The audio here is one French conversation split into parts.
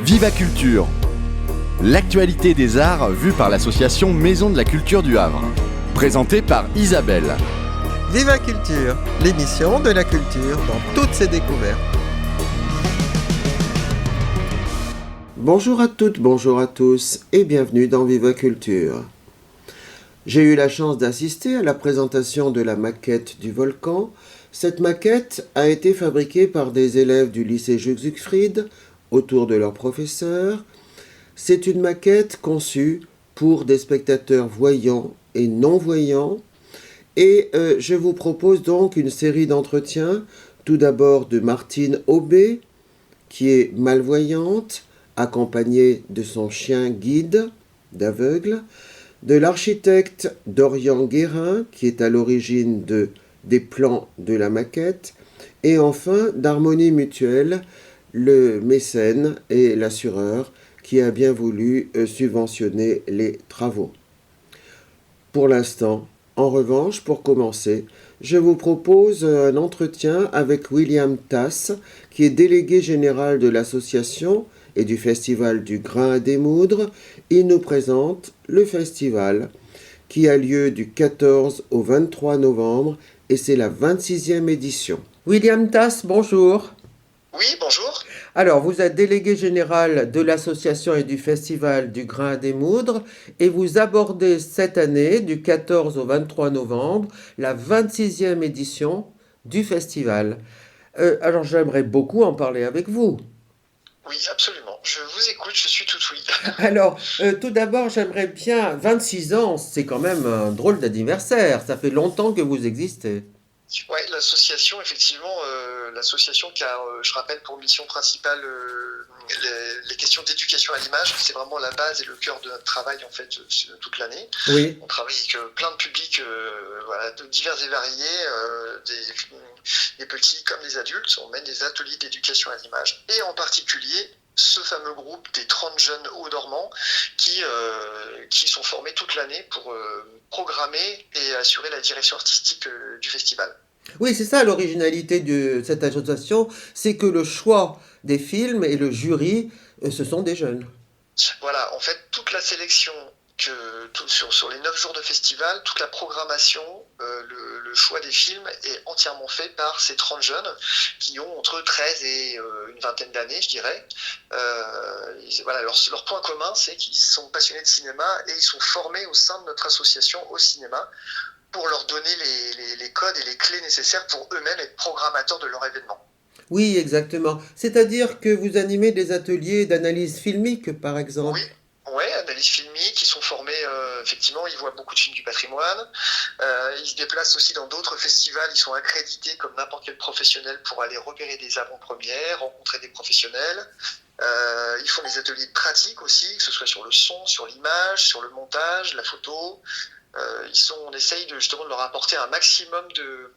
Viva Culture, l'actualité des arts vue par l'association Maison de la Culture du Havre. Présentée par Isabelle. Viva Culture, l'émission de la culture dans toutes ses découvertes. Bonjour à toutes, bonjour à tous et bienvenue dans Viva Culture. J'ai eu la chance d'assister à la présentation de la maquette du volcan. Cette maquette a été fabriquée par des élèves du lycée Jules Siegfried autour de leur professeur. C'est une maquette conçue pour des spectateurs voyants et non-voyants. Et je vous propose donc une série d'entretiens, tout d'abord de Martine Aubé, qui est malvoyante, accompagnée de son chien guide d'aveugle, de l'architecte Dorian Guérin, qui est à l'origine des plans de la maquette, et enfin d'Harmonie Mutuelle, le mécène et l'assureur, qui a bien voulu subventionner les travaux. Pour l'instant, en revanche, pour commencer, je vous propose un entretien avec William Tass, qui est délégué général de l'association et du festival du Grain à démoudre. Il nous présente le festival qui a lieu du 14 au 23 novembre et c'est la 26e édition. William Tass, bonjour. Oui, bonjour. Alors, vous êtes délégué général de l'association et du festival du Grain à démoudre et vous abordez cette année, du 14 au 23 novembre, la 26e édition du festival. Alors, j'aimerais beaucoup en parler avec vous. Oui, absolument. Je vous écoute, je suis tout oui. Alors, tout d'abord, j'aimerais bien... 26 ans, c'est quand même un drôle d'anniversaire. Ça fait longtemps que vous existez. Oui, l'association, effectivement, l'association qui a, je rappelle, pour mission principale les questions d'éducation à l'image, c'est vraiment la base et le cœur de notre travail, en fait, toute l'année. Oui. On travaille avec plein de publics voilà, de divers et variés, des petits comme des adultes. On mène des ateliers d'éducation à l'image. Et en particulier, ce fameux groupe des 30 jeunes hauts-dormants qui sont formés toute l'année pour programmer et assurer la direction artistique du festival. Oui, c'est ça l'originalité de cette association, c'est que le choix des films et le jury, ce sont des jeunes. Voilà, en fait, toute la sélection sur les 9 jours de festival, toute la programmation, le choix des films est entièrement fait par ces 30 jeunes qui ont entre 13 et une vingtaine d'années, je dirais. Voilà, leur point commun, c'est qu'ils sont passionnés de cinéma et ils sont formés au sein de notre association au cinéma pour leur donner les codes et les clés nécessaires pour eux-mêmes être programmateurs de leur événement. Oui, exactement. C'est-à-dire que vous animez des ateliers d'analyse filmique, par exemple. Oui. Oui, analyse filmique, ils sont formés, effectivement, ils voient beaucoup de films du patrimoine, ils se déplacent aussi dans d'autres festivals, ils sont accrédités comme n'importe quel professionnel pour aller repérer des avant-premières, rencontrer des professionnels, ils font des ateliers de pratique aussi, que ce soit sur le son, sur l'image, sur le montage, la photo. On essaye justement de leur apporter un maximum de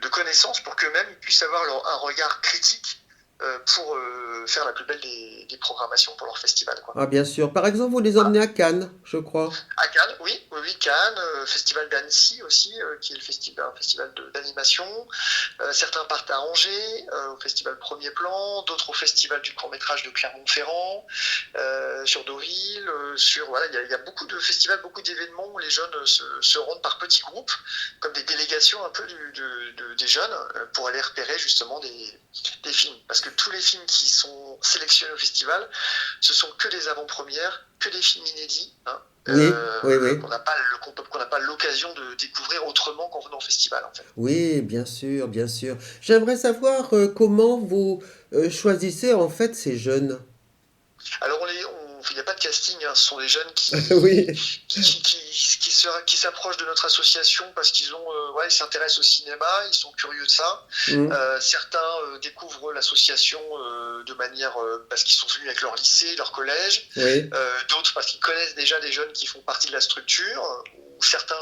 connaissances pour qu'eux-mêmes puissent avoir un regard critique pour faire la plus belle des programmations pour leur festival, quoi. Ah, bien sûr. Par exemple, vous les emmenez à Cannes, je crois. À Cannes, oui, Cannes, festival d'Annecy aussi, qui est un festival d'animation. Certains partent à Angers, au festival Premier Plan, d'autres au festival du court-métrage de Clermont-Ferrand, sur Deauville, voilà, il y a beaucoup de festivals, beaucoup d'événements où les jeunes se rendent par petits groupes, comme des délégations un peu des jeunes, pour aller repérer justement des films. Parce que tous les films qui sont sélectionnés au festival, ce sont que des avant-premières, que des films inédits, hein, oui. qu'on n'a pas l'occasion de découvrir autrement qu'en venant au festival, en fait. Oui, bien sûr, bien sûr. J'aimerais savoir comment vous choisissez en fait ces jeunes. Alors il n'y a pas de casting, hein. Ce sont des jeunes Oui. qui s'approchent de notre association parce qu'ils ils s'intéressent au cinéma, ils sont curieux de ça. Certains découvrent l'association de manière parce qu'ils sont venus avec leur lycée, leur collège. Oui. D'autres parce qu'ils connaissent déjà des jeunes qui font partie de la structure. Ou certains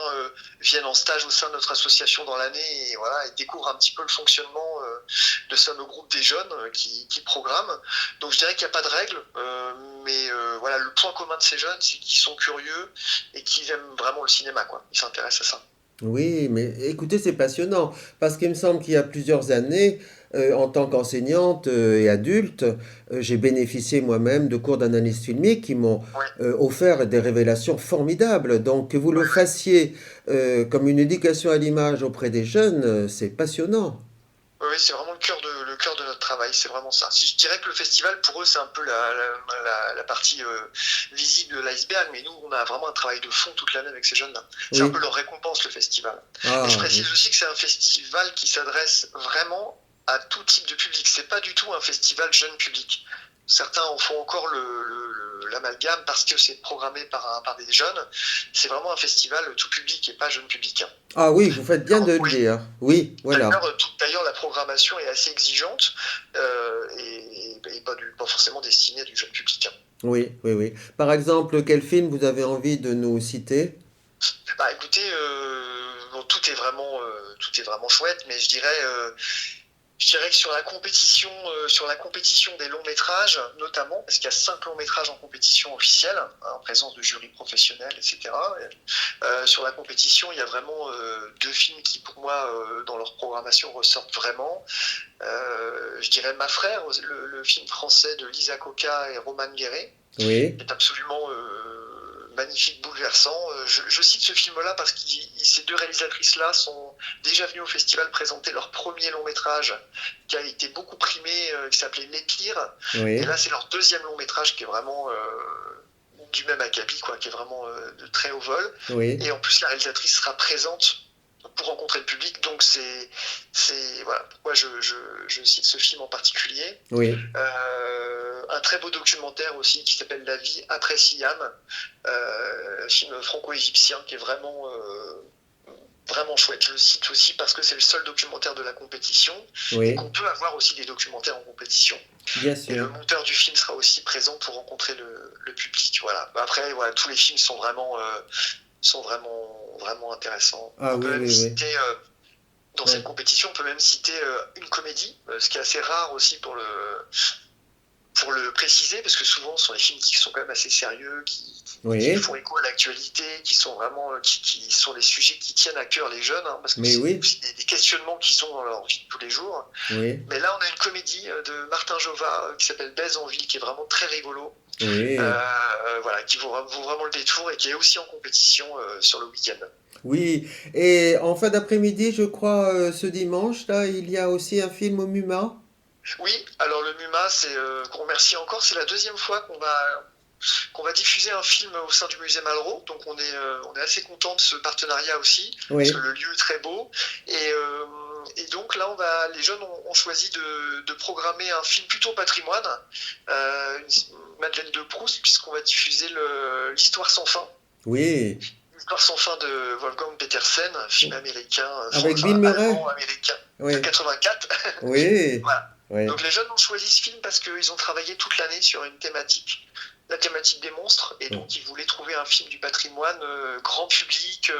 viennent en stage au sein de notre association dans l'année et découvrent un petit peu le fonctionnement de ce fameux groupe des jeunes qui programment. Donc je dirais qu'il n'y a pas de règle, mais le point commun de ces jeunes, c'est qu'ils sont curieux et qu'ils aiment vraiment le cinéma, quoi. Ils s'intéressent à ça. Oui, mais écoutez, c'est passionnant, parce qu'il me semble qu'il y a plusieurs années, En tant qu'enseignante et adulte, j'ai bénéficié moi-même de cours d'analyse filmique qui m'ont Ouais. offert des révélations formidables. Donc que vous le fassiez comme une éducation à l'image auprès des jeunes, c'est passionnant. Oui, oui, c'est vraiment le cœur de notre travail, c'est vraiment ça. Si je dirais que le festival, pour eux, c'est un peu la partie visible de l'iceberg, mais nous, on a vraiment un travail de fond toute l'année avec ces jeunes-là. C'est un Oui. peu leur récompense, le festival. Ah, Et je oui. précise aussi que c'est un festival qui s'adresse vraiment à tout type de public. C'est pas du tout un festival jeune public. Certains en font encore l'amalgame parce que c'est programmé par des jeunes. C'est vraiment un festival tout public et pas jeune public, hein. Ah oui, vous faites bien de le Oui. dire. Oui, voilà. D'ailleurs, la programmation est assez exigeante et pas forcément destinée à du jeune public, hein. Oui, oui, oui. Par exemple, quel film vous avez envie de nous citer? Bah écoutez, bon, tout est vraiment chouette, mais je dirais que sur la compétition des longs métrages, notamment, parce qu'il y a 5 longs métrages en compétition officielle, hein, en présence de jurys professionnels, etc. Sur la compétition, il y a vraiment 2 films qui, pour moi, dans leur programmation, ressortent vraiment. Je dirais Ma Frère, le film français de Lisa Coca et Roman Guéret, Oui, qui est absolument magnifique, bouleversant. Je cite ce film-là parce que ces 2 réalisatrices-là sont déjà venues au festival présenter leur premier long métrage qui a été beaucoup primé, qui s'appelait L'Épire. oui, Et là, c'est leur 2e long métrage qui est vraiment du même acabit, quoi, qui est vraiment de très haut vol. oui, Et en plus, la réalisatrice sera présente pour rencontrer le public. Donc, voilà pourquoi je cite ce film en particulier. oui. Un très beau documentaire aussi qui s'appelle La vie après Siam, film franco-égyptien qui est vraiment chouette. Je le cite aussi parce que c'est le seul documentaire de la compétition et Oui, qu'on peut avoir aussi des documentaires en compétition. bien Et le sûr. monteur du film sera aussi présent pour rencontrer le public. Voilà. Après, voilà, tous les films sont vraiment intéressants. Ah On peut oui, même oui, oui. citer dans Ouais. cette compétition, on peut même citer une comédie, ce qui est assez rare aussi pour le préciser, parce que souvent ce sont des films qui sont quand même assez sérieux, qui Oui, font écho à l'actualité, qui sont vraiment qui sont des sujets qui tiennent à cœur les jeunes, hein, parce que mais c'est oui, aussi des questionnements qu'ils ont dans leur vie de tous les jours. oui, Mais là, on a une comédie de Martin Jova qui s'appelle Baise en ville, qui est vraiment très rigolo, oui. voilà, qui vaut vraiment le détour et qui est aussi en compétition sur le week-end. Oui, et en fin d'après-midi, je crois, ce dimanche, là, il y a aussi un film au MUMA. Oui, alors le MUMA, qu'on remercie encore, c'est la 2e fois qu'on va diffuser un film au sein du musée Malraux. Donc on est assez content de ce partenariat aussi, parce que Oui, le lieu est très beau. Et donc là, les jeunes ont choisi de programmer un film plutôt patrimoine, une Madeleine de Proust, puisqu'on va diffuser l'Histoire sans fin. oui, L'Histoire sans fin de Wolfgang Petersen, un film américain, avec Bill Murray. allemand-américain, de Oui, 84. oui, Voilà. oui, Donc les jeunes ont choisi ce film parce qu'ils ont travaillé toute l'année sur une thématique, la thématique des monstres, et donc ils voulaient trouver un film du patrimoine grand public,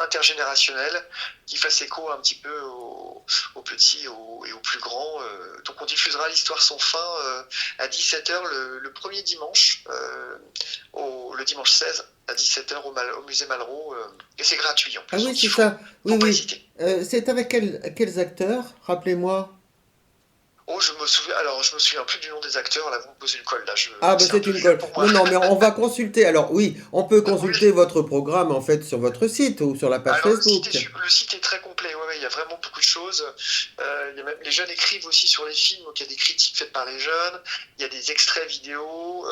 intergénérationnel, qui fasse écho un petit peu aux petits et aux plus grands. Donc on diffusera l'Histoire sans fin à 17h le premier dimanche, le dimanche 16 à 17h au musée Malraux, et c'est gratuit en Ah plus, oui, donc c'est ça. Oui, faut pas oui. hésiter. C'est avec quels acteurs? Rappelez-moi. Oh, je me souviens plus du nom des acteurs, là, vous me posez une colle, là, Ah, ben c'est un c'est peu une vieux colle. pour moi. Non, non, mais on va consulter. Alors, oui, on peut consulter Oui. votre programme, en fait, sur votre site ou sur la page Alors, Facebook. le site est très complet, ouais, il y a vraiment beaucoup de choses. Les jeunes écrivent aussi sur les films, donc il y a des critiques faites par les jeunes, il y a des extraits vidéo,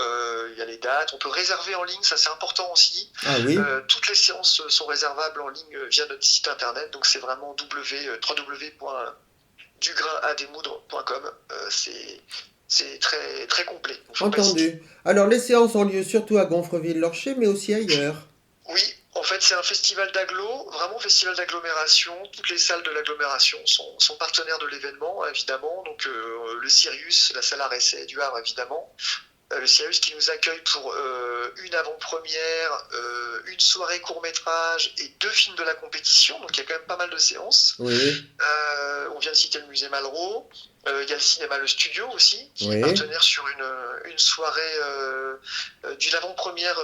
il y a les dates, on peut réserver en ligne, ça c'est important aussi. Ah oui, Toutes les séances sont réservables en ligne via notre site internet, donc c'est vraiment www.dugrainademoudre.com. C'est très, très complet. Donc, faut pas hésiter. entendu. Alors, les séances ont lieu surtout à Gonfreville-Lorcher, mais aussi ailleurs. Oui, en fait, c'est un festival vraiment festival d'agglomération. Toutes les salles de l'agglomération sont partenaires de l'événement, évidemment. Donc, le Sirius, la salle Arrêt du Havre, évidemment. Le Sirius qui nous accueille pour une avant-première, une soirée court-métrage et 2 films de la compétition. Donc, il y a quand même pas mal de séances. Oui, On vient de citer le musée Malraux. Il y a le cinéma Le Studio aussi, qui oui, est partenaire sur une soirée d'une avant-première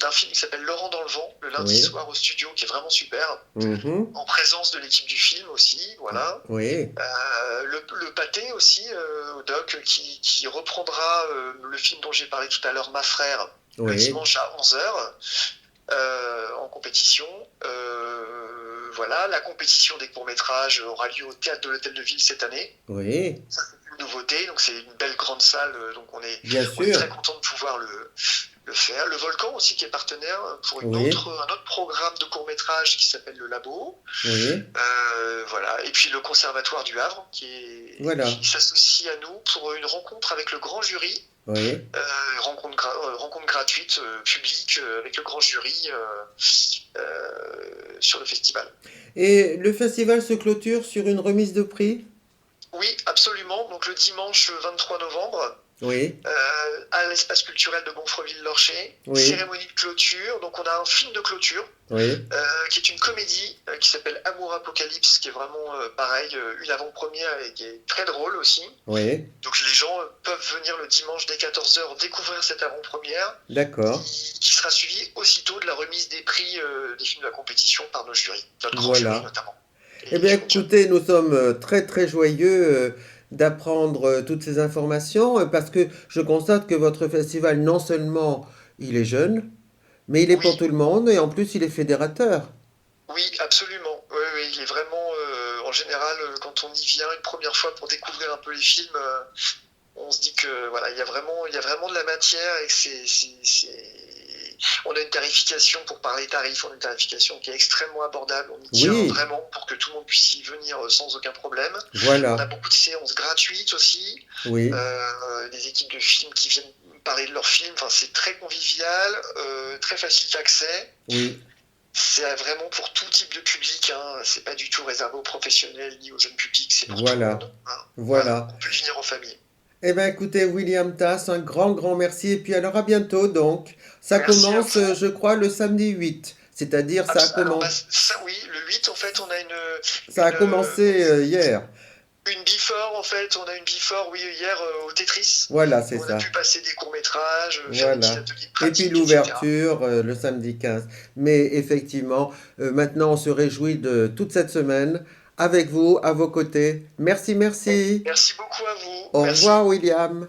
d'un film qui s'appelle Laurent dans le vent, le lundi Oui. soir au studio, qui est vraiment super, Mhm. en présence de l'équipe du film aussi, voilà. Oui. Le Pâté aussi, au doc, qui reprendra le film dont j'ai parlé tout à l'heure, Ma Frère, le Oui. dimanche à 11h, en compétition. Voilà, la compétition des courts-métrages aura lieu au Théâtre de l'Hôtel de Ville cette année. Oui. Ça, c'est une nouveauté, donc c'est une belle grande salle, donc on est Bien très sûr. content de pouvoir le faire. Le Volcan aussi qui est partenaire pour Oui. un autre programme de court-métrage qui s'appelle Le Labo. Oui. Voilà. Et puis le Conservatoire du Havre Voilà. qui s'associe à nous pour une rencontre avec le grand jury, Oui. rencontre gratuite, publique, avec le grand jury sur le festival. Et le festival se clôture sur une remise de prix? Oui, absolument. Donc le dimanche 23 novembre, Oui. à l'espace culturel de Gonfreville-Lorcher, Oui. cérémonie de clôture. Donc on a un film de clôture Oui. qui est une comédie qui s'appelle Amour Apocalypse, qui est vraiment pareil, une avant-première et qui est très drôle aussi. Oui. Donc les gens peuvent venir le dimanche dès 14h découvrir cette avant-première D'accord. qui sera suivie aussitôt de la remise des prix des films de la compétition par nos jurys, notre grand Voilà. jury notamment. Eh bien, écoutez, nous sommes très très joyeux d'apprendre toutes ces informations parce que je constate que votre festival, non seulement il est jeune, mais il est pour Oui. tout le monde et en plus il est fédérateur. Oui, absolument. Oui, oui, il est vraiment, en général, quand on y vient une première fois pour découvrir un peu les films, on se dit que voilà, il y a vraiment de la matière et que on a une tarification, pour parler tarifs, on a une tarification qui est extrêmement abordable. On y tient Oui. vraiment pour que tout le monde puisse y venir sans aucun problème. On a Voilà. beaucoup de séances gratuites aussi, Oui. des équipes de films qui viennent parler de leurs films. Enfin, c'est très convivial, très facile d'accès. Oui. C'est vraiment pour tout type de public, hein. C'est pas du tout réservé aux professionnels ni aux jeunes publics, c'est pour tout Voilà. le monde, hein. Voilà. On peut venir en famille. Eh bien, écoutez, William Tass, un grand merci. Et puis alors, à bientôt, donc. Ça Merci à commence, vous. je crois, le samedi 8. C'est-à-dire, ça a Alors, commencé, oui, le 8, en fait, on a ça a une, commencé hier. une before, en fait, on a une before, oui, hier au Tetris. Voilà, c'est On ça. a pu passer des courts-métrages, faire des Voilà. petits ateliers de Et pratique, puis etc. l'ouverture le samedi 15. Mais effectivement, maintenant, on se réjouit de toute cette semaine avec vous, à vos côtés. Merci. Merci beaucoup à vous. Au Merci. revoir, William.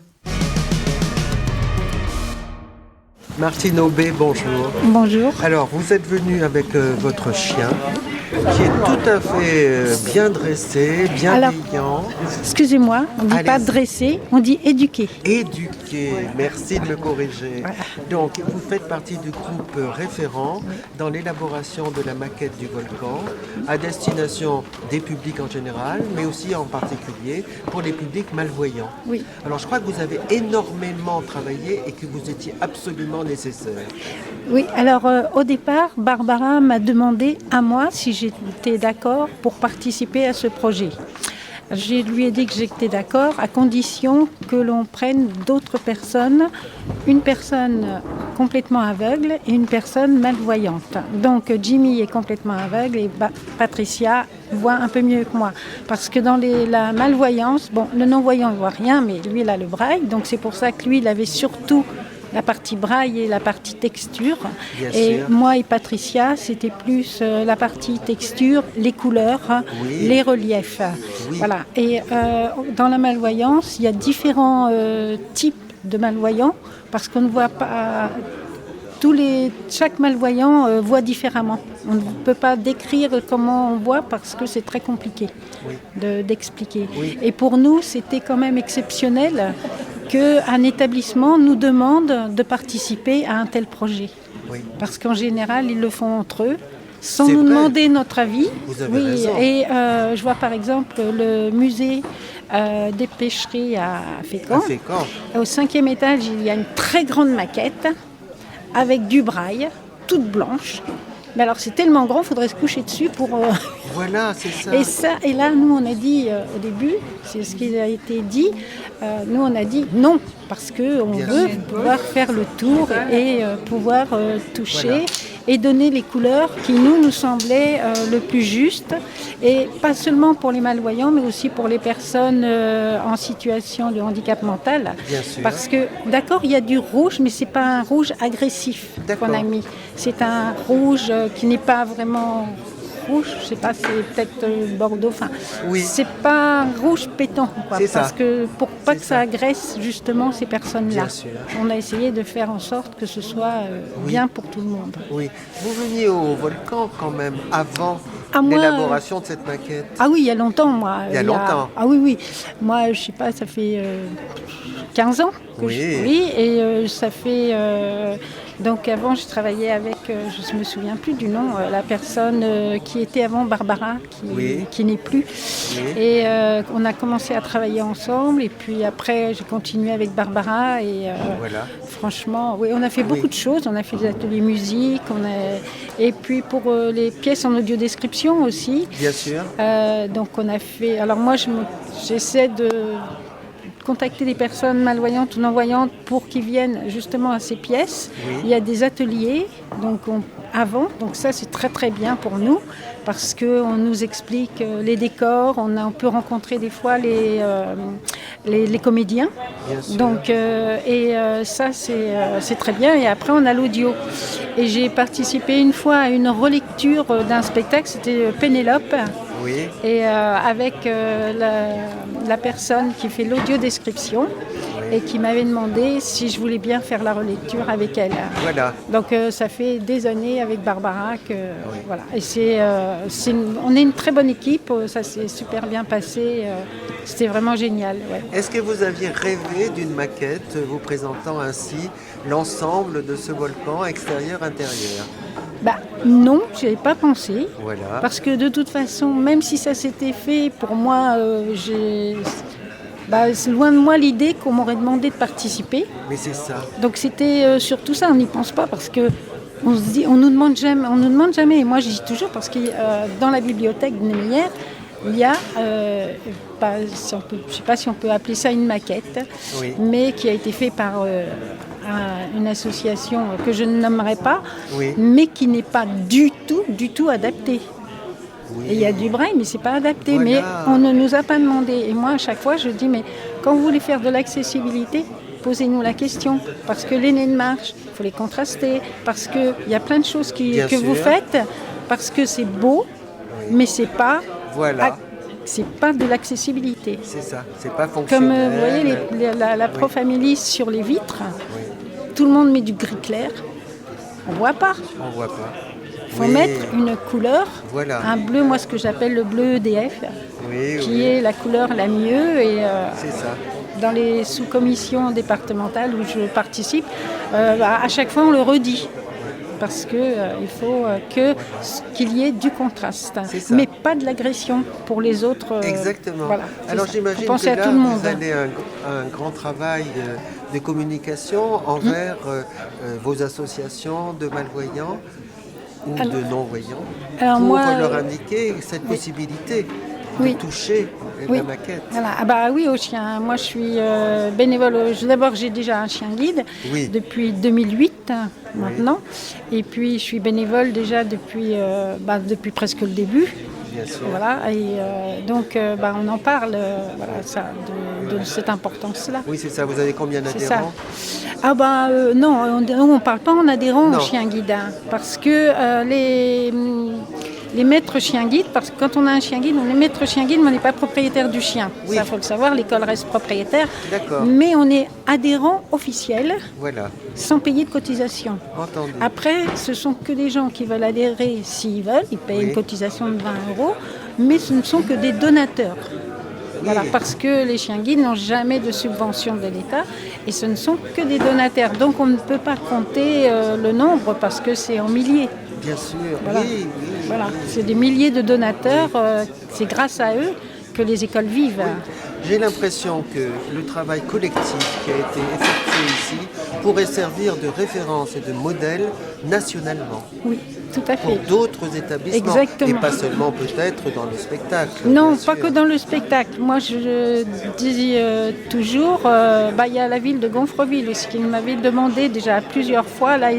Martine Aubé, bonjour. Bonjour. Alors, vous êtes venu avec votre chien, qui est tout à fait bien dressé, bienveillant, Excusez-moi, on ne dit pas Allez-y. dresser, on dit éduquer. éduqué. Merci de me corriger. Donc, vous faites partie du groupe référent dans l'élaboration de la maquette du volcan, à destination des publics en général, mais aussi en particulier pour les publics malvoyants. Oui. Alors, je crois que vous avez énormément travaillé et que vous étiez absolument nécessaire. Oui, alors au départ, Barbara m'a demandé à moi si j'étais d'accord pour participer à ce projet. Je lui ai dit que j'étais d'accord à condition que l'on prenne d'autres personnes, une personne complètement aveugle et une personne malvoyante. Donc Jimmy est complètement aveugle et Patricia voit un peu mieux que moi. Parce que dans la malvoyance, bon, le non-voyant ne voit rien, mais lui il a le braille, donc c'est pour ça que lui il avait surtout la partie braille et la partie texture. Bien Et sûr. moi et Patricia, c'était plus la partie texture, les couleurs, Oui. les reliefs. Oui. Voilà. Et dans la malvoyance, il y a différents types de malvoyants parce qu'on ne voit pas. Chaque malvoyant voit différemment. On ne peut pas décrire comment on voit parce que c'est très compliqué d'expliquer. Oui. Et pour nous, c'était quand même exceptionnel qu'un établissement nous demande de participer à un tel projet. Oui. Parce qu'en général, ils le font entre eux, sans C'est nous vrai. demander notre avis. Vous avez raison. Et je vois par exemple le musée des pêcheries à Fécamp. À Fécamp. Au 5e étage, il y a une très grande maquette avec du braille, toute blanche. Mais alors c'est tellement grand, il faudrait se coucher dessus pour... Voilà, c'est ça. Et là, nous, on a dit au début, c'est ce qui a été dit, nous, on a dit non, parce qu'on Bien veut sûr. pouvoir faire le tour et pouvoir toucher. Voilà. et donner les couleurs qui nous semblaient le plus justes, et pas seulement pour les malvoyants, mais aussi pour les personnes en situation de handicap mental. Bien sûr. Parce que, d'accord, il y a du rouge, mais c'est pas un rouge agressif D'accord. qu'on a mis. C'est un rouge qui n'est pas vraiment rouge, je sais pas, c'est peut-être bordeaux, enfin, Oui. c'est pas un rouge pétant, quoi, C'est ça. parce que pour pas C'est que ça. ça agresse justement ces personnes-là. Bien sûr. On a essayé de faire en sorte que ce soit bien pour tout le monde. Oui. Vous veniez au volcan quand même avant Ah, moi, l'élaboration de cette maquette. Ah oui, il y a longtemps, moi. Il y a longtemps. Ah oui, oui. Moi, je sais pas, ça fait 15 ans que Oui. Oui, et ça fait... donc avant, je travaillais avec, je ne me souviens plus du nom, la personne qui était avant Barbara, Oui. qui n'est plus. Oui. Et on a commencé à travailler ensemble, et puis après, j'ai continué avec Barbara, et Voilà. franchement, oui, on a fait Oui. beaucoup de choses. On a fait des ateliers musique, et puis pour les pièces en audiodescription aussi. Bien sûr. Donc on a fait. Alors moi j'essaie de contacter des personnes malvoyantes ou non-voyantes pour qu'ils viennent justement à ces pièces. Oui. Il y a des ateliers avant, donc ça c'est très très bien pour nous parce qu'on nous explique les décors, on peut rencontrer des fois les comédiens. Bien sûr. Donc, ça, c'est très bien. Et après, on a l'audio. Et j'ai participé une fois à une relecture d'un spectacle, c'était Pénélope, Oui. et avec la personne qui fait l'audio-description et qui m'avait demandé si je voulais bien faire la relecture avec elle. Voilà. Donc, ça fait des années avec Barbara que... Voilà. Et on est une très bonne équipe, ça s'est super bien passé. C'était vraiment génial. Ouais. Est-ce que vous aviez rêvé d'une maquette vous présentant ainsi l'ensemble de ce volcan extérieur-intérieur? Non, je n'y avais pas pensé. Voilà. Parce que de toute façon, même si ça s'était fait, pour moi, c'est loin de moi l'idée qu'on m'aurait demandé de participer. Mais c'est ça. Donc c'était surtout ça, on n'y pense pas parce que on se dit, on nous demande jamais. Et moi je dis toujours parce que dans la bibliothèque de Némière, il y a, je ne sais pas si on peut appeler ça une maquette, Oui. mais qui a été fait par une association que je ne nommerai pas, Oui. mais qui n'est pas du tout adaptée. Oui. Et il y a du braille, mais c'est pas adapté. Voilà. Mais on ne nous a pas demandé. Et moi, à chaque fois, je dis, mais quand vous voulez faire de l'accessibilité, posez-nous la question. Parce que les nez de marche, il faut les contraster. Parce qu'il y a plein de choses Bien que vous sûr. faites. Parce que c'est beau, mais c'est pas, Voilà. c'est pas de l'accessibilité. C'est ça. C'est pas Comme fonctionnel. vous voyez, la Profamilie sur les vitres, tout le monde met du gris clair. On voit pas. On voit pas. Il faut mettre une couleur, Voilà. un bleu, moi ce que j'appelle le bleu EDF, Oui, qui oui. est la couleur la mieux. Et C'est ça. dans les sous-commissions départementales où je participe, à chaque fois on le redit. Parce qu'il faut qu'il y ait du contraste, C'est ça. mais pas de l'agression pour les autres. Exactement. Voilà, c'est Alors ça. j'imagine Faut penser que à là, tout le monde. vous allez un grand travail de communication envers vos associations de malvoyants ou Alors- de non-voyants alors pour moi, leur indiquer cette possibilité Oui. de toucher Oui. la maquette. Voilà. Oui, au chien. Moi, je suis bénévole. D'abord, j'ai déjà un chien guide Oui. depuis 2008 maintenant. Et puis, je suis bénévole déjà depuis presque le début. Bien sûr. Voilà. Et donc, on en parle de cette importance-là. Oui, c'est ça. Vous avez combien C'est ça. d'adhérents? Non, on ne parle pas en adhérents Non. au chien guide. Parce que les maîtres chiens guides, parce que quand on a un chien guide, on est maître chien guide, mais on n'est pas propriétaire du chien. Oui. Ça, il faut le savoir, l'école reste propriétaire. D'accord. Mais on est adhérent officiel, Voilà. sans payer de cotisation. Entendu. Après, ce sont que des gens qui veulent adhérer s'ils veulent, ils payent Oui. une cotisation de 20 €, mais ce ne sont que des donateurs. Voilà, parce que les chiens guides n'ont jamais de subvention de l'État et ce ne sont que des donataires. Donc on ne peut pas compter le nombre parce que c'est en milliers. Bien sûr. Voilà. Oui, oui. Voilà, c'est des milliers de donateurs. C'est grâce à eux que les écoles vivent. J'ai l'impression que le travail collectif qui a été effectué ici pourrait servir de référence et de modèle nationalement Oui, tout à pour fait. d'autres établissements. Exactement. Et pas seulement peut-être dans le spectacle. Non, bien pas sûr. que dans le spectacle. Moi, je dis toujours, il y a la ville de Gonfreville aussi qui m'avait demandé déjà plusieurs fois. Là,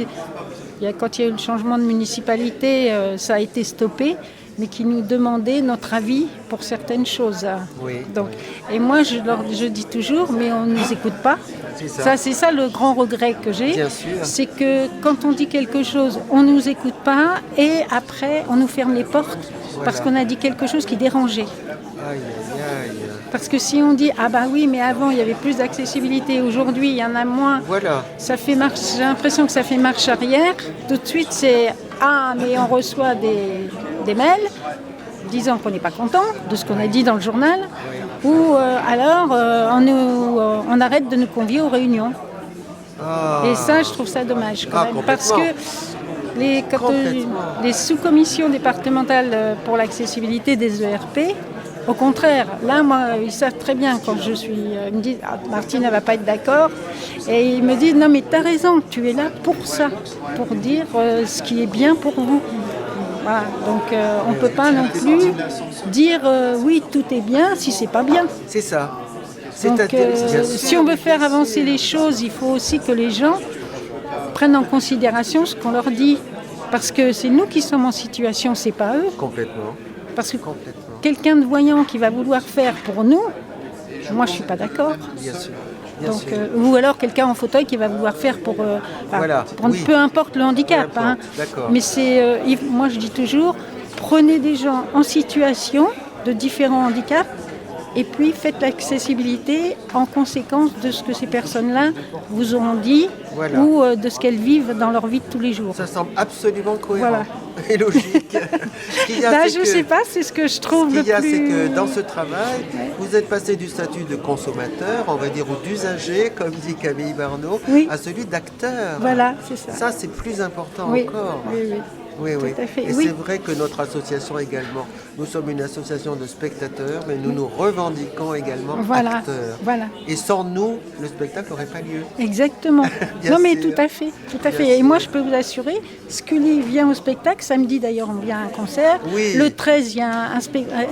Quand il y a eu le changement de municipalité, ça a été stoppé, mais qui nous demandait notre avis pour certaines choses. Oui. Donc, et moi, je dis toujours, mais on ne nous écoute pas. C'est ça. C'est ça le grand regret que j'ai. Bien sûr. C'est que quand on dit quelque chose, on ne nous écoute pas et après, on nous ferme les portes parce qu'on a dit quelque chose qui dérangeait. Aïe, aïe, aïe. Parce que si on dit « Ah bah oui, mais avant, il y avait plus d'accessibilité, aujourd'hui, il y en a moins », Voilà. j'ai l'impression que ça fait marche arrière. Tout de suite, c'est « Ah, mais on reçoit des mails disant qu'on n'est pas content de ce qu'on a dit dans le journal, ou alors on arrête de nous convier aux réunions. » Ah. Et ça, je trouve ça dommage quand même. Parce complètement. que les sous-commissions départementales pour l'accessibilité des ERP, au contraire, là, moi, ils savent très bien quand ils me disent « Ah, Martine, elle ne va pas être d'accord ». Et ils me disent « Non, mais tu as raison, tu es là pour ça, pour dire ce qui est bien pour vous ». Voilà, donc on ne peut pas non plus dire oui, tout est bien si c'est pas bien. C'est ça. Donc, Bien sûr. si on veut faire avancer les choses, il faut aussi que les gens prennent en considération ce qu'on leur dit. Parce que c'est nous qui sommes en situation, c'est pas eux. Complètement. Parce que Complètement. quelqu'un de voyant qui va vouloir faire pour nous, moi je suis pas d'accord. Bien sûr. Bien Donc, sûr. ou alors quelqu'un en fauteuil qui va vouloir faire pour, Voilà, oui. peu importe le handicap. Peu importe, d'accord. Mais moi je dis toujours, prenez des gens en situation de différents handicaps et puis faites l'accessibilité en conséquence de ce que ces personnes-là vous ont dit Voilà. ou de ce qu'elles vivent dans leur vie de tous les jours. Ça semble absolument cohérent Voilà. et logique. Ce qu'il y a, Là, c'est je que- sais pas, c'est ce que je trouve Ce le qu'il y a, c'est plus... que dans ce travail, vous êtes passé du statut de consommateur, on va dire, ou d'usager, comme dit Camille Barneau, Oui. à celui d'acteur. Voilà, c'est ça. Ça, c'est plus important Oui, encore. oui, oui. Oui, oui. Tout à fait, Et oui. c'est vrai que notre association également, nous sommes une association de spectateurs, mais nous nous revendiquons également Voilà, acteurs. voilà. Et sans nous, le spectacle n'aurait pas lieu. Exactement. Bien Non mais sûr. tout à fait, tout à Bien fait. Et sûr. moi je peux vous assurer, Scully vient au spectacle, samedi d'ailleurs on vient à un concert. Oui. Le 13 il y a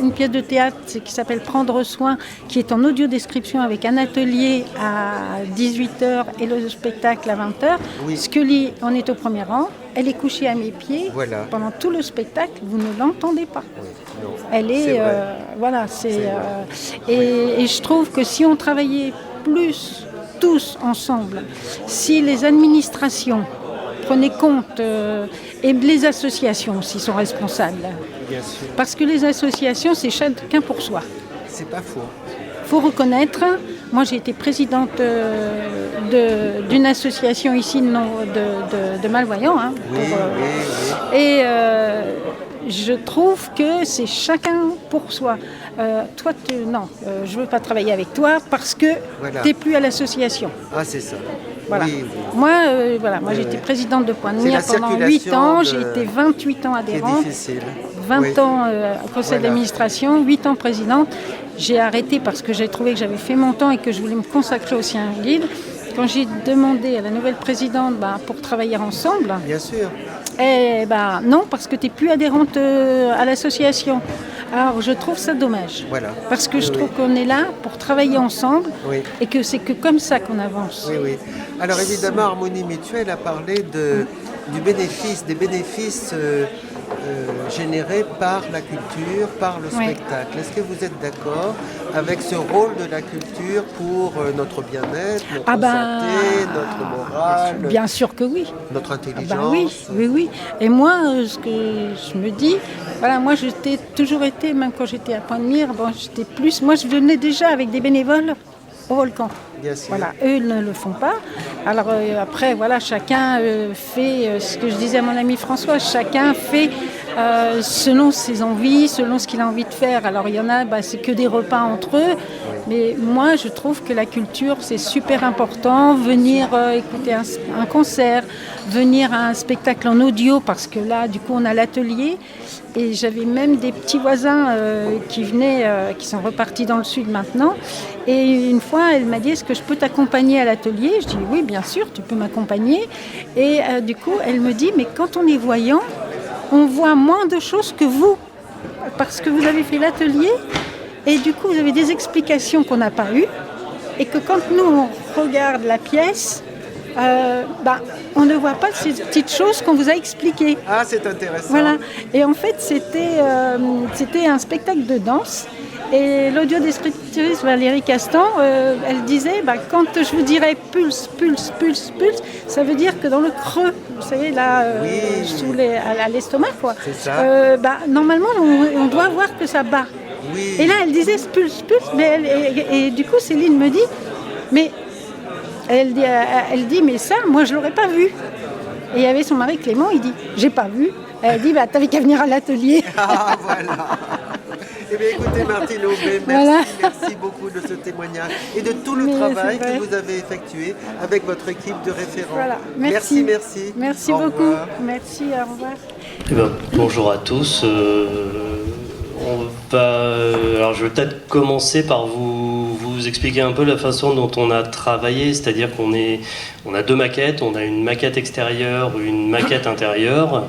une pièce de théâtre qui s'appelle Prendre soin, qui est en audio description avec un atelier à 18h et le spectacle à 20h. Oui. Scully on est au premier rang, elle est couchée à mes pieds. Voilà. Pendant tout le spectacle, vous ne l'entendez pas. Oui, non. Elle est, C'est vrai. voilà, C'est vrai. et je trouve que si on travaillait plus tous ensemble, si les administrations prenaient compte et les associations aussi sont responsables, Bien sûr. parce que les associations c'est chacun pour soi. C'est pas faux. Il faut reconnaître, moi j'ai été présidente d'une association ici de malvoyants, hein, Oui, oui. et je trouve que c'est chacun pour soi. Toi, je ne veux pas travailler avec toi parce que Voilà. tu n'es plus à l'association. Ah, c'est ça. Voilà. Oui, oui. Moi, j'ai été présidente de Point de C'est Mire la pendant 8 ans. circulation J'ai été 28 ans Qui est adhérente, difficile. 20 Oui. ans au conseil Voilà. d'administration, 8 ans présidente. J'ai arrêté parce que j'ai trouvé que j'avais fait mon temps et que je voulais me consacrer aussi à un guide. Quand j'ai demandé à la nouvelle présidente pour travailler ensemble, Bien sûr. non, parce que tu n'es plus adhérente à l'association. Alors je trouve ça dommage. Voilà. Parce que je Oui, trouve qu'on est là pour travailler ensemble Oui. et que c'est que comme ça qu'on avance. Oui, oui. Alors évidemment, Harmonie Mutuelle a parlé des bénéfices générés par la culture, par le Oui. spectacle. Est-ce que vous êtes d'accord avec ce rôle de la culture pour notre bien-être, notre santé, notre morale, Bien sûr que oui. notre Ah intelligence? oui. Et moi, ce que je me dis, voilà, moi j'étais toujours été, même quand j'étais à Point de Mire, moi je venais déjà avec des bénévoles au volcan. Bien sûr. Voilà, eux ils ne le font pas. Alors après, voilà, chacun fait ce que je disais à mon ami François, chacun fait selon ses envies, selon ce qu'il a envie de faire. Alors il y en a, c'est que des repas entre eux. Mais moi, je trouve que la culture, c'est super important. Venir écouter un concert, venir à un spectacle en audio, parce que là, du coup, on a l'atelier. Et j'avais même des petits voisins qui venaient, qui sont repartis dans le sud maintenant. Et une fois, elle m'a dit, est-ce que je peux t'accompagner à l'atelier? Je dis, oui, bien sûr, tu peux m'accompagner. Et du coup, elle me dit, mais quand on est voyant, on voit moins de choses que vous. Parce que vous avez fait l'atelier. Et du coup, vous avez des explications qu'on n'a pas eues. Et que quand nous, on regarde la pièce, on ne voit pas ces petites choses qu'on vous a expliquées. Ah, c'est intéressant. Voilà. Et en fait, c'était un spectacle de danse. Et l'audiodescriptrice Valérie Castan, elle disait, quand je vous dirais pulse, pulse, pulse, pulse, ça veut dire que dans le creux, vous savez, là, à l'estomac, quoi. C'est ça. Normalement, on doit voir que ça bat. Oui. Et là, elle disait pulse, pulse, mais et du coup, Céline me dit, mais elle dit, mais ça, moi, je l'aurais pas vu. Et il y avait son mari Clément, il dit, j'ai pas vu. Elle dit, t'avais qu'à venir à l'atelier. Ah, voilà. Eh bien, écoutez, Martine Aubé, merci beaucoup de ce témoignage et de tout le travail que vous avez effectué avec votre équipe de référents. Voilà. Merci. Merci beaucoup. Revoir. Merci, au revoir. Bonjour à tous. Alors, je vais peut-être commencer par vous expliquer un peu la façon dont on a travaillé, c'est-à-dire qu'on a deux maquettes, on a une maquette extérieure, une maquette intérieure.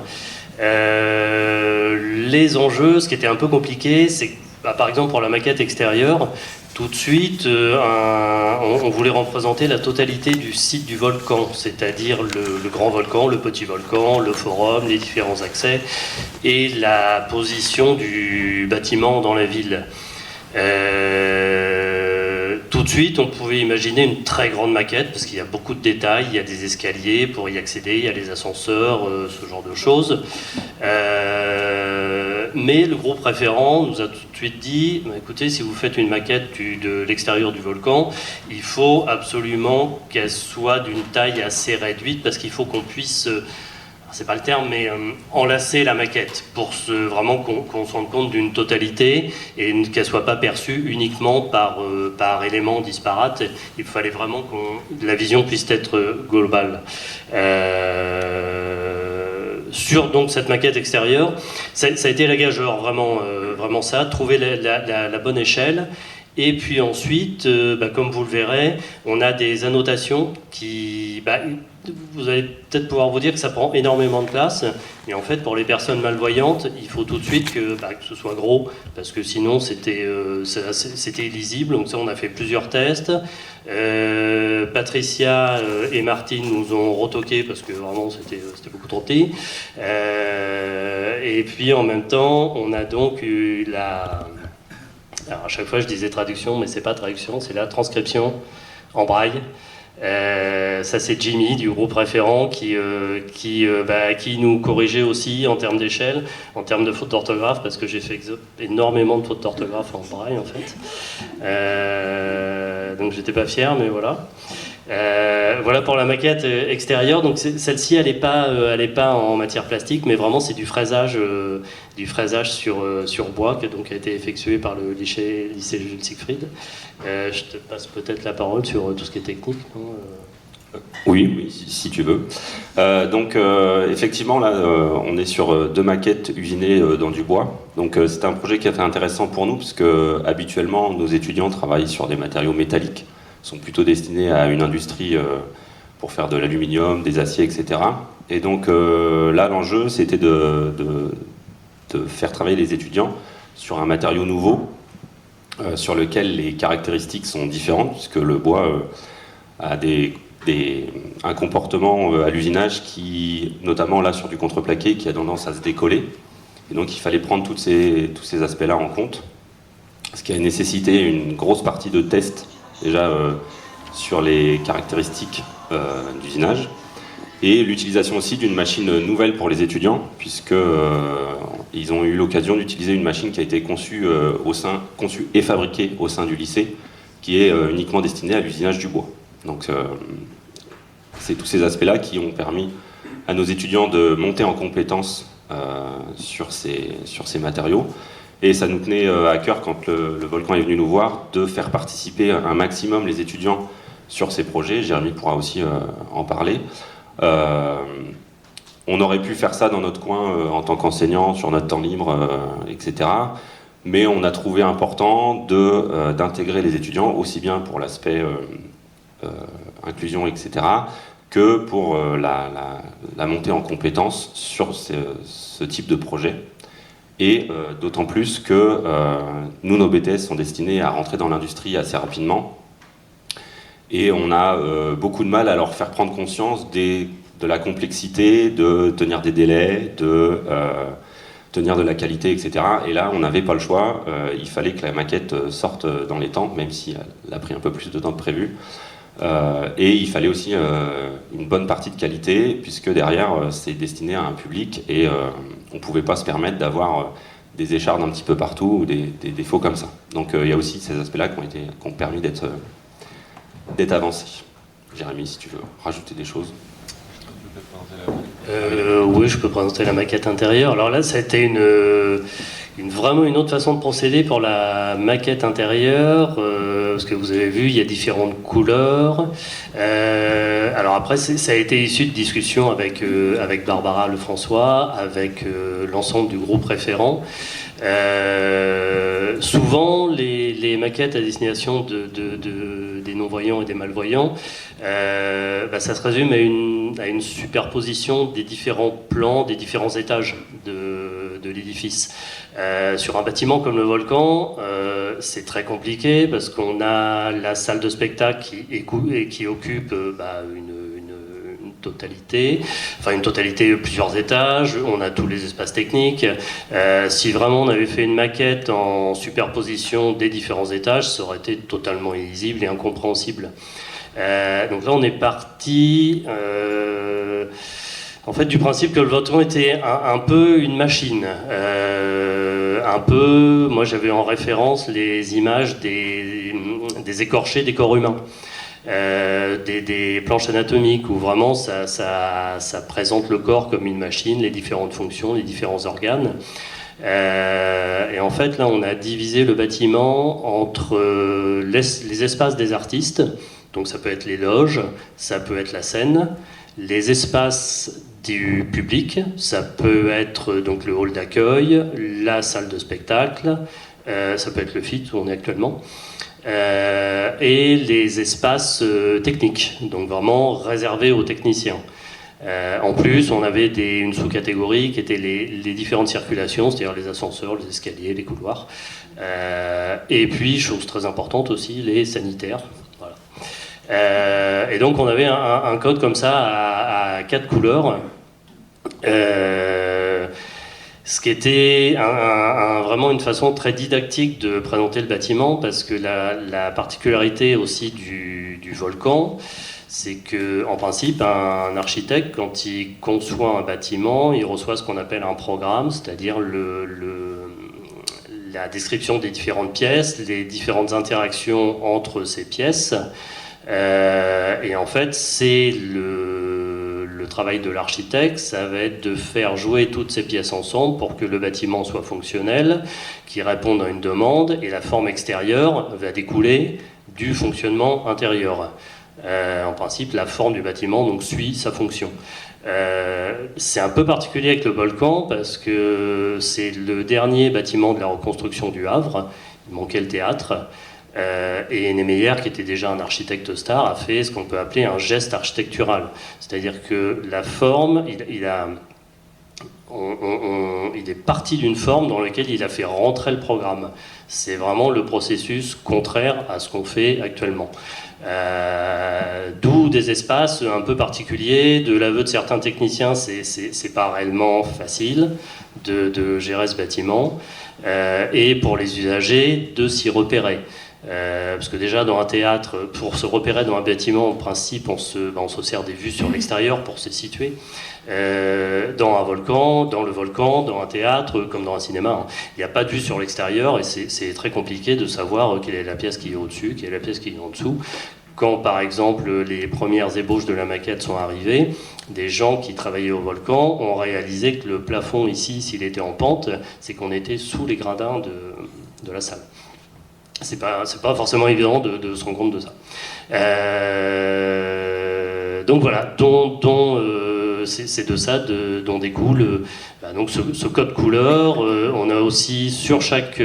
Les enjeux, ce qui était un peu compliqué, c'est que, par exemple pour la maquette extérieure, tout de suite, on voulait représenter la totalité du site du volcan, c'est-à-dire le grand volcan, le petit volcan, le forum, les différents accès et la position du bâtiment dans la ville. Tout de suite, on pouvait imaginer une très grande maquette parce qu'il y a beaucoup de détails, il y a des escaliers pour y accéder, il y a les ascenseurs, ce genre de choses. Mais le groupe référent nous a tout de suite dit, écoutez, si vous faites une maquette de l'extérieur du volcan, il faut absolument qu'elle soit d'une taille assez réduite parce qu'il faut qu'on puisse... c'est pas le terme, mais enlacer la maquette pour vraiment qu'on se rende compte d'une totalité et qu'elle soit pas perçue uniquement par éléments disparates. Il fallait vraiment que la vision puisse être globale. Sur donc cette maquette extérieure, ça a été la gageure, vraiment ça, trouver la bonne échelle. Et puis ensuite, comme vous le verrez, on a des annotations qui... vous allez peut-être pouvoir vous dire que ça prend énormément de place, mais en fait pour les personnes malvoyantes, il faut tout de suite que ce soit gros, parce que sinon c'était illisible. Donc ça, on a fait plusieurs tests. Patricia et Martine nous ont retoqué parce que vraiment c'était beaucoup trop petit. Et puis en même temps, on a donc eu alors à chaque fois je disais traduction, mais c'est pas traduction, c'est la transcription en braille. Ça c'est Jimmy du groupe référent qui nous corrigeait aussi en termes d'échelle, en termes de fautes d'orthographe, parce que j'ai fait énormément de fautes d'orthographe en braille en fait. Donc j'étais pas fier, mais voilà. Voilà pour la maquette extérieure. Donc celle-ci, elle est pas en matière plastique, mais vraiment c'est du fraisage sur bois qui donc a été effectué par le lycée Jules Siegfried. Je te passe peut-être la parole sur tout ce qui est technique. Non oui, si tu veux. Effectivement, là, on est sur deux maquettes usinées dans du bois. Donc, c'est un projet qui est intéressant pour nous, parce que habituellement, nos étudiants travaillent sur des matériaux métalliques, sont plutôt destinés à une industrie pour faire de l'aluminium, des aciers, etc. Et donc, là, l'enjeu, c'était de faire travailler les étudiants sur un matériau nouveau, sur lequel les caractéristiques sont différentes, puisque le bois a un comportement à l'usinage qui, notamment là sur du contreplaqué, qui a tendance à se décoller. Et donc il fallait prendre tous ces aspects-là en compte, ce qui a nécessité une grosse partie de tests déjà sur les caractéristiques d'usinage, et l'utilisation aussi d'une machine nouvelle pour les étudiants, puisque ils ont eu l'occasion d'utiliser une machine qui a été conçue et fabriquée au sein du lycée, qui est uniquement destinée à l'usinage du bois. Donc c'est tous ces aspects-là qui ont permis à nos étudiants de monter en compétences sur ces matériaux. Et ça nous tenait à cœur, quand le volcan est venu nous voir, de faire participer un maximum les étudiants sur ces projets. Jérémy pourra aussi en parler. On aurait pu faire ça dans notre coin en tant qu'enseignant, sur notre temps libre, etc. Mais on a trouvé important d'intégrer les étudiants, aussi bien pour l'aspect inclusion, etc., que pour la montée en compétences sur ce type de projet. Et d'autant plus que nous, nos BTS sont destinés à rentrer dans l'industrie assez rapidement. Et on a beaucoup de mal à leur faire prendre conscience de la complexité, de tenir des délais, de tenir de la qualité, etc. Et là, on n'avait pas le choix. Il fallait que la maquette sorte dans les temps, même si elle a pris un peu plus de temps que prévu. Et il fallait aussi une bonne partie de qualité, puisque derrière, c'est destiné à un public et on ne pouvait pas se permettre d'avoir des échardes un petit peu partout ou des défauts comme ça. Donc il y a aussi ces aspects-là qui ont permis d'être avancés. Jérémy, si tu veux rajouter des choses. Oui, je peux présenter la maquette intérieure. Alors là, ça a été vraiment une autre façon de procéder pour la maquette intérieure, parce que vous avez vu, il y a différentes couleurs. Alors après, ça a été issu de discussions avec Barbara Lefrançois, avec l'ensemble du groupe référent. Souvent, les maquettes à destination des non-voyants et des malvoyants, ça se résume à une superposition des différents plans, des différents étages de l'édifice. Sur un bâtiment comme le Volcan, c'est très compliqué parce qu'on a la salle de spectacle qui occupe une totalité, plusieurs étages, on a tous les espaces techniques. Si vraiment on avait fait une maquette en superposition des différents étages, ça aurait été totalement illisible et incompréhensible. Donc là on est parti en fait du principe que le Volcan était un peu une machine. Moi j'avais en référence les images des écorchés des corps humains. Des planches anatomiques où vraiment ça présente le corps comme une machine, les différentes fonctions, les différents organes. Et en fait, là, on a divisé le bâtiment entre les espaces des artistes, donc ça peut être les loges, ça peut être la scène, les espaces du public, ça peut être donc le hall d'accueil, la salle de spectacle, ça peut être le FIT où on est actuellement. Et les espaces techniques, donc vraiment réservés aux techniciens. En plus, on avait une sous-catégorie qui était les différentes circulations, c'est-à-dire les ascenseurs, les escaliers, les couloirs. Et puis, chose très importante aussi, les sanitaires. Voilà. Et donc, on avait un code comme ça à 4 couleurs. Ce qui était vraiment une façon très didactique de présenter le bâtiment, parce que la particularité aussi du Volcan, c'est qu'en principe, un architecte, quand il conçoit un bâtiment, il reçoit ce qu'on appelle un programme, c'est-à-dire la description des différentes pièces, les différentes interactions entre ces pièces. Et en fait, c'est le travail de l'architecte, ça va être de faire jouer toutes ces pièces ensemble pour que le bâtiment soit fonctionnel, qu'il réponde à une demande, et la forme extérieure va découler du fonctionnement intérieur. En principe, la forme du bâtiment donc suit sa fonction. C'est un peu particulier avec le Volcan parce que c'est le dernier bâtiment de la reconstruction du Havre. Il manquait le théâtre. Et Niemeyer, qui était déjà un architecte star, a fait ce qu'on peut appeler un geste architectural. C'est-à-dire que la forme, il est parti d'une forme dans laquelle il a fait rentrer le programme. C'est vraiment le processus contraire à ce qu'on fait actuellement. D'où des espaces un peu particuliers. De l'aveu de certains techniciens, c'est pas réellement facile de gérer ce bâtiment. Et pour les usagers, de s'y repérer. Parce que déjà dans un théâtre, pour se repérer dans un bâtiment, en principe on se sert des vues sur l'extérieur pour se situer. Dans le Volcan, dans un théâtre, comme dans un cinéma, il n'y a pas de vue sur l'extérieur et c'est très compliqué de savoir quelle est la pièce qui est au-dessus, quelle est la pièce qui est en dessous. Quand par exemple les premières ébauches de la maquette sont arrivées, des gens qui travaillaient au Volcan ont réalisé que le plafond ici, s'il était en pente, c'est qu'on était sous les gradins de la salle. C'est pas forcément évident de se rendre compte de ça. Donc voilà, c'est de ça dont découle donc ce code couleur. On a aussi sur chaque,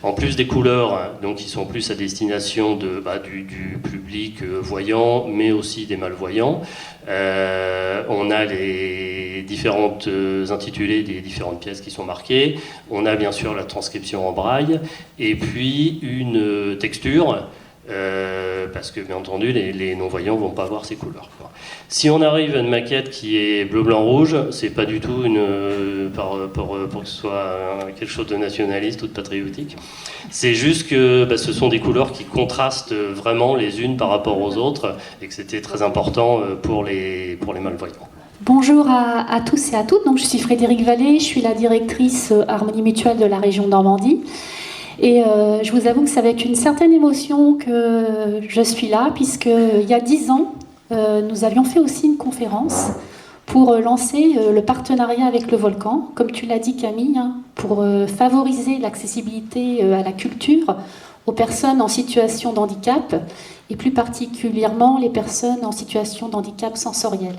en plus des couleurs, donc qui sont plus à destination du public voyant, mais aussi des malvoyants. On a les différentes intitulés des différentes pièces qui sont marquées. On a bien sûr la transcription en braille, et puis une texture parce que bien entendu les non-voyants vont pas voir ces couleurs. Si on arrive à une maquette qui est bleu-blanc-rouge, c'est pas du tout pour que ce soit quelque chose de nationaliste ou de patriotique. C'est juste que ce sont des couleurs qui contrastent vraiment les unes par rapport aux autres et que c'était très important pour les malvoyants. Bonjour à tous et à toutes. Donc, je suis Frédérique Vallée, je suis la directrice Harmonie Mutuelle de la région Normandie. Et je vous avoue que c'est avec une certaine émotion que je suis là, puisqu'il y a 10 ans, nous avions fait aussi une conférence pour lancer le partenariat avec le Volcan, comme tu l'as dit Camille, pour favoriser l'accessibilité à la culture aux personnes en situation de handicap, et plus particulièrement les personnes en situation de handicap sensoriel.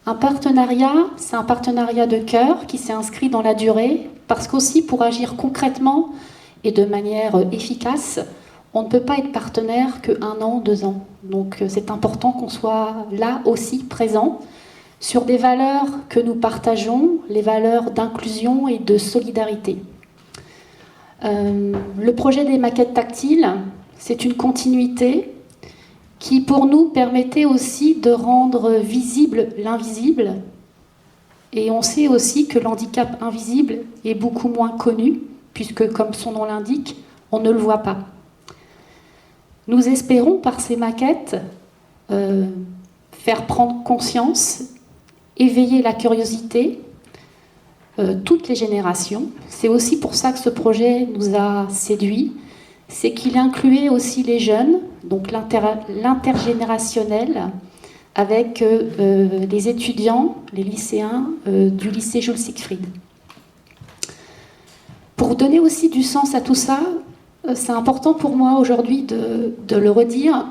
Un partenariat, c'est un partenariat de cœur qui s'est inscrit dans la durée, parce qu'aussi pour agir concrètement et de manière efficace, on ne peut pas être partenaire que 1 an, 2 ans. Donc c'est important qu'on soit là aussi présent sur des valeurs que nous partageons, les valeurs d'inclusion et de solidarité. Le projet des maquettes tactiles, c'est une continuité qui pour nous permettait aussi de rendre visible l'invisible. Et on sait aussi que l'handicap invisible est beaucoup moins connu, puisque comme son nom l'indique, on ne le voit pas. Nous espérons par ces maquettes faire prendre conscience, éveiller la curiosité, toutes les générations. C'est aussi pour ça que ce projet nous a séduits, c'est qu'il incluait aussi les jeunes, donc l'intergénérationnel, avec les étudiants, les lycéens du lycée Jules Siegfried. Pour donner aussi du sens à tout ça, c'est important pour moi aujourd'hui de le redire.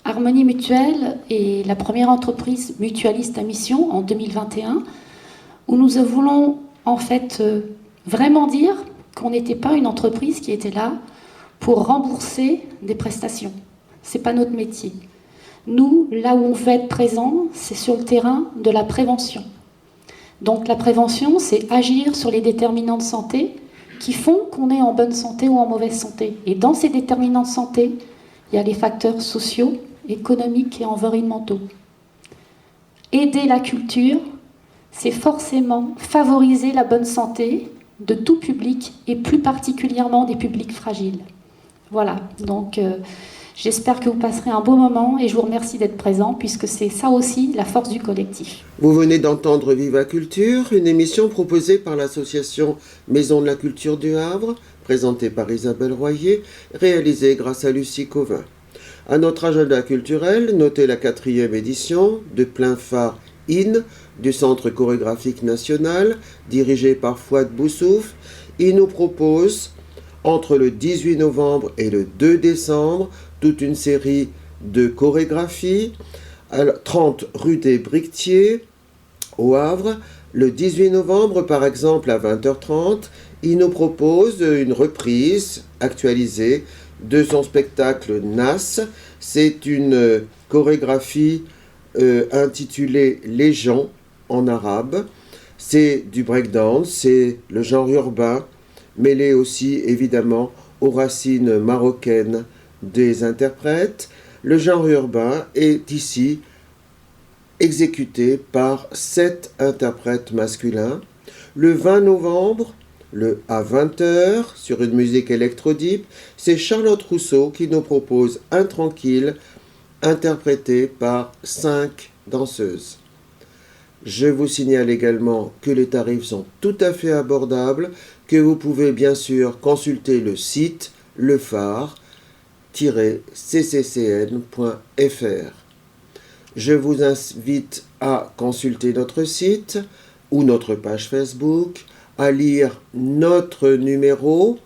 Harmonie Mutuelle est la première entreprise mutualiste à mission en 2021, où nous voulons en fait vraiment dire qu'on n'était pas une entreprise qui était là pour rembourser des prestations. Ce n'est pas notre métier. Nous, là où on veut être présent, c'est sur le terrain de la prévention. Donc la prévention, c'est agir sur les déterminants de santé qui font qu'on est en bonne santé ou en mauvaise santé. Et dans ces déterminants de santé, il y a les facteurs sociaux, économiques et environnementaux. Aider la culture, c'est forcément favoriser la bonne santé de tout public et plus particulièrement des publics fragiles. Voilà, donc j'espère que vous passerez un beau moment et je vous remercie d'être présents puisque c'est ça aussi la force du collectif. Vous venez d'entendre Viva Culture, une émission proposée par l'association Maison de la Culture du Havre, présentée par Isabelle Royer, réalisée grâce à Lucie Cauvin. À notre agenda culturel, notez la 4e édition de Plein Phare IN du Centre chorégraphique national, dirigé par Fouad Boussouf. Il nous propose, entre le 18 novembre et le 2 décembre, toute une série de chorégraphies. 30 rue des Briquetiers, au Havre. Le 18 novembre, par exemple, à 20h30, il nous propose une reprise actualisée de son spectacle Nas. C'est une chorégraphie intitulée Les gens en arabe. C'est du breakdance, c'est le genre urbain, mêlé aussi évidemment aux racines marocaines des interprètes. Le genre urbain est ici exécuté par 7 interprètes masculins. Le 20 novembre, à 20h, sur une musique électro-deep, c'est Charlotte Rousseau qui nous propose Intranquille, interprété par 5 danseuses. Je vous signale également que les tarifs sont tout à fait abordables, que vous pouvez bien sûr consulter le site lephare-cccn.fr. Je vous invite à consulter notre site ou notre page Facebook, à lire notre numéro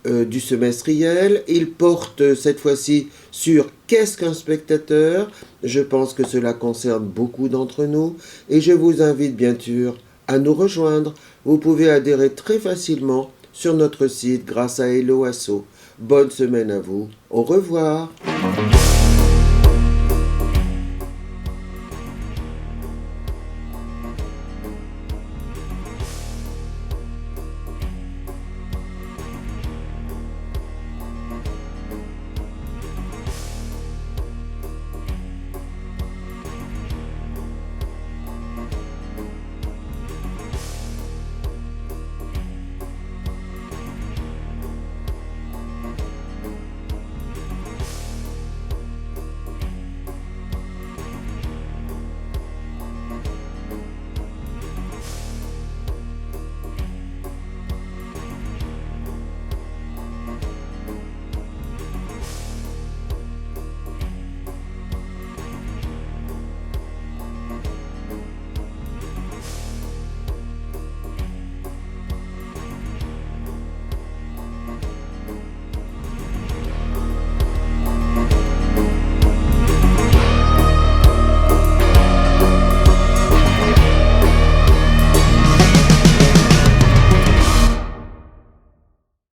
du semestriel. Il porte cette fois-ci sur qu'est-ce qu'un spectateur. Je pense que cela concerne beaucoup d'entre nous et je vous invite bien sûr à nous rejoindre. Vous pouvez adhérer très facilement sur notre site grâce à Hello Asso. Bonne semaine à vous. Au revoir.